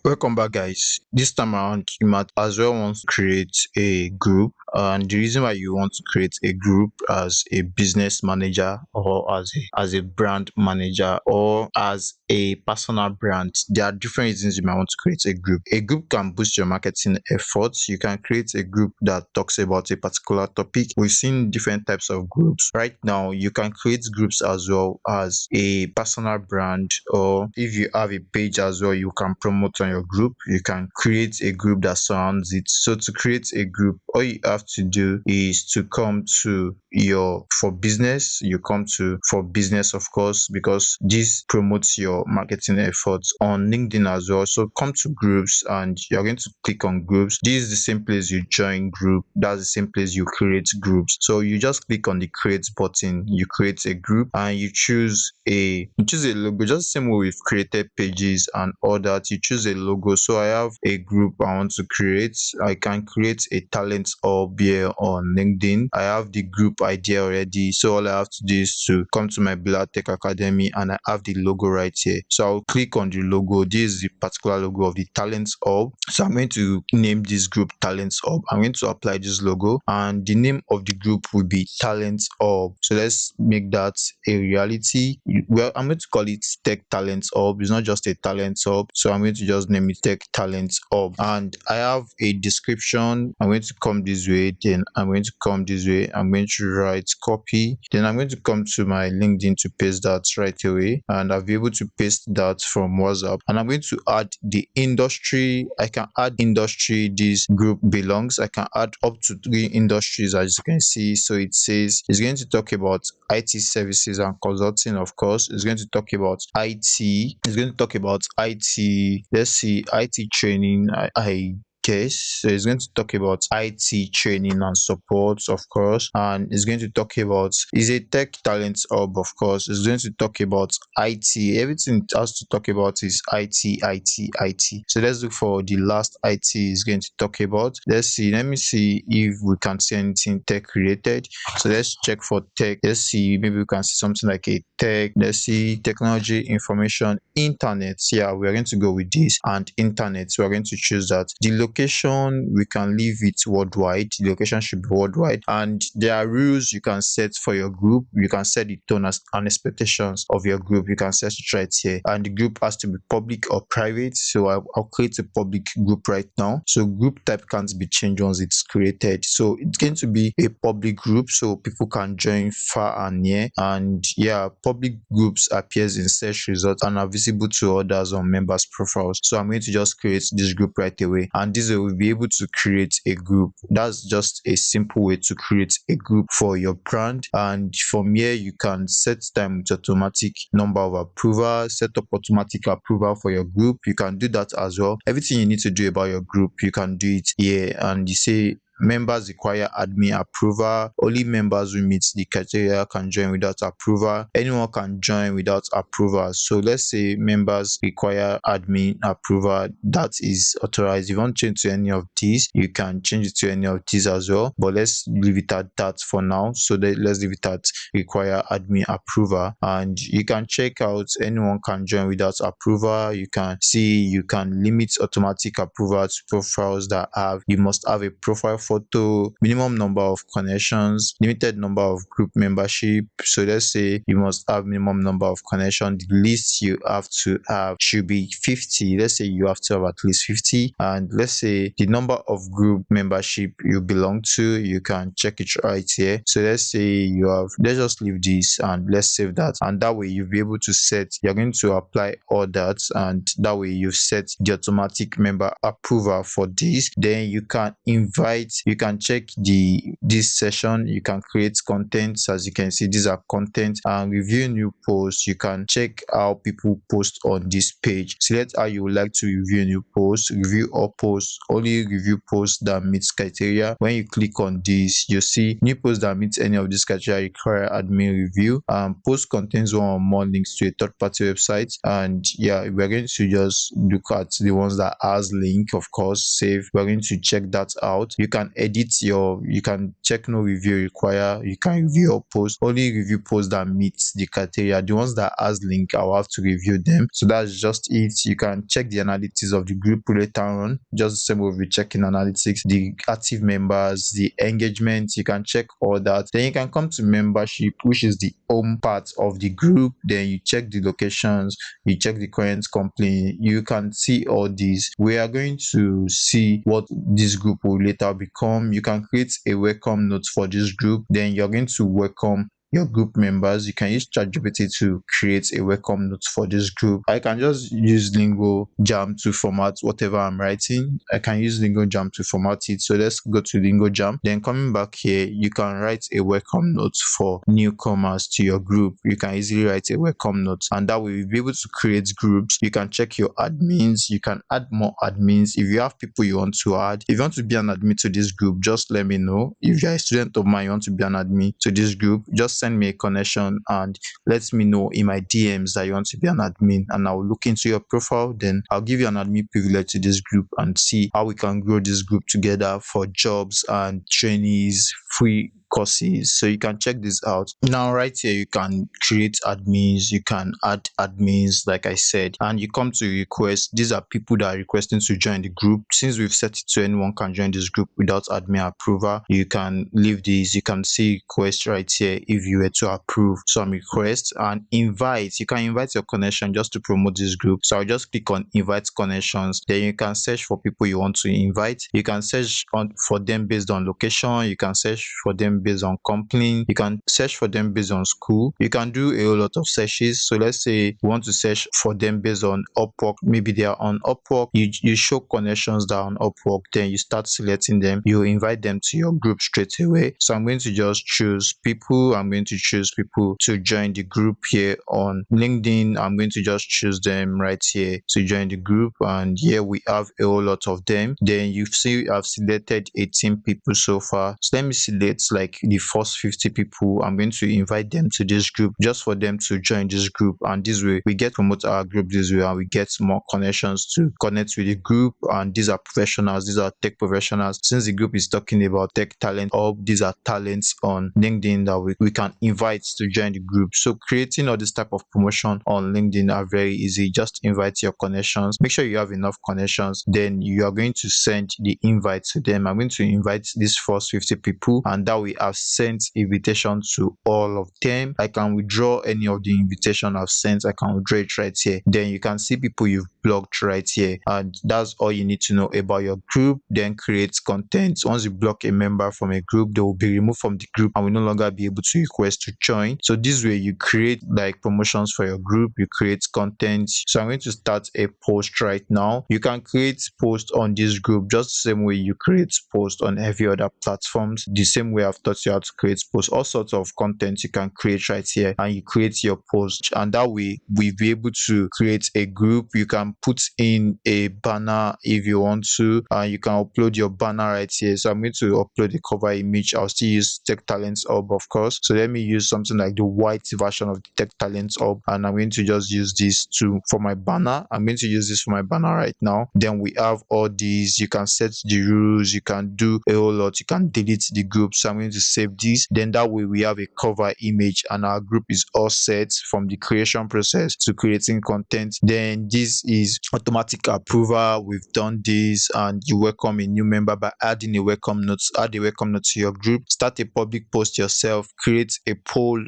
Welcome back, guys. This time around, you might as well want to create a group. And the reason why you want to create a group as a business manager or as a brand manager or as a personal brand, there are different reasons you might want to create a group. A group can boost your marketing efforts. You can create a group that talks about a particular topic. We've seen different types of groups. Right now, you can create groups as well as a personal brand, or if you have a page as well, you can promote on your group. You can create a group that surrounds it. So to create a group, all you have to do is to come to your for business. You come to for business, of course, because this promotes your marketing efforts on LinkedIn as well. So come to groups and you're going to click on groups. This is the same place you join group. That's the same place you create groups. So you just click on the create button, you create a group and you choose a logo, just the same way we've created pages and all that. You choose a logo. So I have a group I want to create. I can create a talent hub here on LinkedIn. I have the group idea already. So all I have to do is to come to my Black Tech Academy and I have the logo right here. So I'll click on the logo. This is the particular logo of the talent hub. So I'm going to name this group Talent Hub. I'm going to apply this logo and the name of the group will be Talent Hub. So let's make that a reality. Well, I'm going to call it Tech Talent Hub. It's not just a talent hub. So I'm going to just name it Tech Talent Hub. And I have a description. I'm going to come this way. Then I'm going to come this way. I'm going to write copy. Then I'm going to come to my LinkedIn to paste that right away. And I'll be able to paste that from WhatsApp. And I'm going to add the industry. I can add industry this group belongs. I can add up to 3 industries, as you can see. So it says it's going to talk about IT services and consulting, of course. It's going to talk about IT. It's going to talk about IT. Let's see, IT training. I guess so. It's going to talk about IT training and support, of course, and it's going to talk about is a tech talent hub, of course. It's going to talk about IT. Everything it has to talk about is IT, IT, IT. So let's look for the last IT is going to talk about. Let's see. Let me see if we can see anything tech related. So let's check for tech. Let's see. Maybe we can see something like a tech. Let's see technology, information, internet. Yeah, we are going to go with this and internet. So we're going to choose that. The location, we can leave it worldwide. The location should be worldwide, and there are rules you can set for your group. You can set the tone and expectations of your group. You can set it right here, and the group has to be public or private. So I'll create a public group right now. So group type can't be changed once it's created. So it's going to be a public group, so people can join far and near. And yeah, public groups appears in search results and are visible to others on members profiles. So I'm going to just create this group right away, and this way we'll be able to create a group. That's just a simple way to create a group for your brand. And from here you can set time with automatic number of approval, set up automatic approval for your group. You can do that as well. Everything you need to do about your group, you can do it here. And you say members require admin approval. Only members who meet the criteria can join without approval. Anyone can join without approval. So let's say members require admin approval. That is authorized. If you want to change to any of these, you can change it to any of these as well. But let's leave it at that for now. So let's leave it at require admin approval. And you can check out anyone can join without approval. You can see you can limit automatic approval to profiles that have you must have a profile photo, minimum number of connections, limited number of group membership. So let's say you must have minimum number of connections. The least you have to have should be 50. Let's say you have to have at least 50. And let's say the number of group membership you belong to, you can check it right here. So let's say you have, let's just leave this and let's save that. And that way you'll be able to set, you're going to apply all that, and that way you've set the automatic member approval for this. Then you can invite, you can check this session, you can create content. As you can see, these are content, and review new posts. You can check how people post on this page. Select how you would like to review new posts. Review all posts, only review posts that meets criteria. When you click on this, you see new posts that meet any of these criteria require admin review. Post contains one or more links to a third-party website, and yeah, we're going to just look at the ones that has link, of course. Save, we're going to check that out. You can can edit you can check no review require, you can review your post, only review posts that meets the criteria. The ones that has link, I will have to review them. So that's just it. You can check the analytics of the group later on, just the same way we checking analytics, the active members, the engagement, you can check all that. Then you can come to membership, which is the home part of the group. Then you check the locations, you check the current company, you can see all these. We are going to see what this group will later become. You can create a welcome note for this group, then you're going to welcome your group members. You can use ChatGPT to create a welcome note for this group. I can just use Lingo Jam to format whatever I'm writing. I can use Lingo Jam to format it. So let's go to Lingo Jam. Then coming back here, you can write a welcome note for newcomers to your group. You can easily write a welcome note, and that way you'll be able to create groups. You can check your admins. You can add more admins if you have people you want to add. If you want to be an admin to this group, just let me know. If you're a student of mine, you want to be an admin to this group, just send me a connection and let me know in my DMs that you want to be an admin, and I'll look into your profile. Then I'll give you an admin privilege to this group and see how we can grow this group together for jobs and trainees, free courses. So you can check this out. Now right here, you can create admins, you can add admins like I said, and you come to request. These are people that are requesting to join the group. Since we've set it to anyone can join this group without admin approval, you can leave these. You can see request right here if you were to approve some requests, and invite. You can invite your connection just to promote this group. So I'll just click on invite connections. Then you can search for people you want to invite. You can search for them based on location. You can search for them based on company. You can search for them based on school. You can do a whole lot of searches. So let's say you want to search for them based on Upwork. Maybe they are on Upwork. You show connections that are on Upwork. Then you start selecting them. You invite them to your group straight away. So I'm going to just choose people. I'm going to choose people to join the group here on LinkedIn. I'm going to just choose them right here to join the group. And here we have a whole lot of them. Then you see I've selected 18 people so far. So let me select like the first 50 people. I'm going to invite them to this group just for them to join this group, and this way we get promote our group this way, and we get more connections to connect with the group. And these are professionals, these are tech professionals. Since the group is talking about tech talent, all these are talents on LinkedIn that we can invite to join the group. So creating all this type of promotion on LinkedIn are very easy. Just invite your connections, make sure you have enough connections, then you are going to send the invite to them. I'm going to invite these first 50 people, and that we have sent invitation to all of them. I can withdraw any of the invitation I've sent. I can withdraw it right here. Then you can see people you've blocked right here, and that's all you need to know about your group. Then create content. Once you block a member from a group, they will be removed from the group and will no longer be able to request to join. So this way you create like promotions for your group, you create content. So I'm going to start a post right now. You can create post on this group just the same way you create post on every other platforms, the same way I've taught you how to create posts. All sorts of content you can create right here, and you create your post, and that way we'll be able to create a group. You can put in a banner if you want to, and you can upload your banner right here. So I'm going to upload the cover image. I'll still use Tech Talents Hub, of course. So let me use something like the white version of the Tech Talents Hub, and I'm going to just use this for my banner. I'm going to use this for my banner right now. Then we have all these. You can set the rules, you can do a whole lot, you can delete the group. So I'm going to save this. Then that way we have a cover image, and our group is all set from the creation process to creating content. Then this is automatic approval. We've done this, and you welcome a new member by adding a welcome note. Add a welcome note to your group, start a public post yourself, create a poll,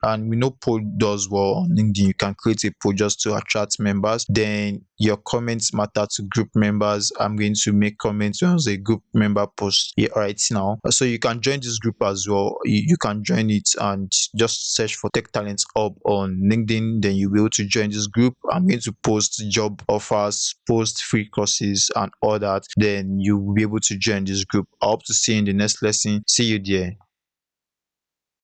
and we know poll does well on LinkedIn. You can create a poll just to attract members. Then your comments matter to group members. I'm going to make comments once a group member post here right now. So you can join this group as well. You can join it and just search for Tech Talents Hub on LinkedIn. Then you'll be able to join this group. I'm going to post job offers, post free courses and all that. Then you will be able to join this group. I hope to see you in the next lesson. See you there.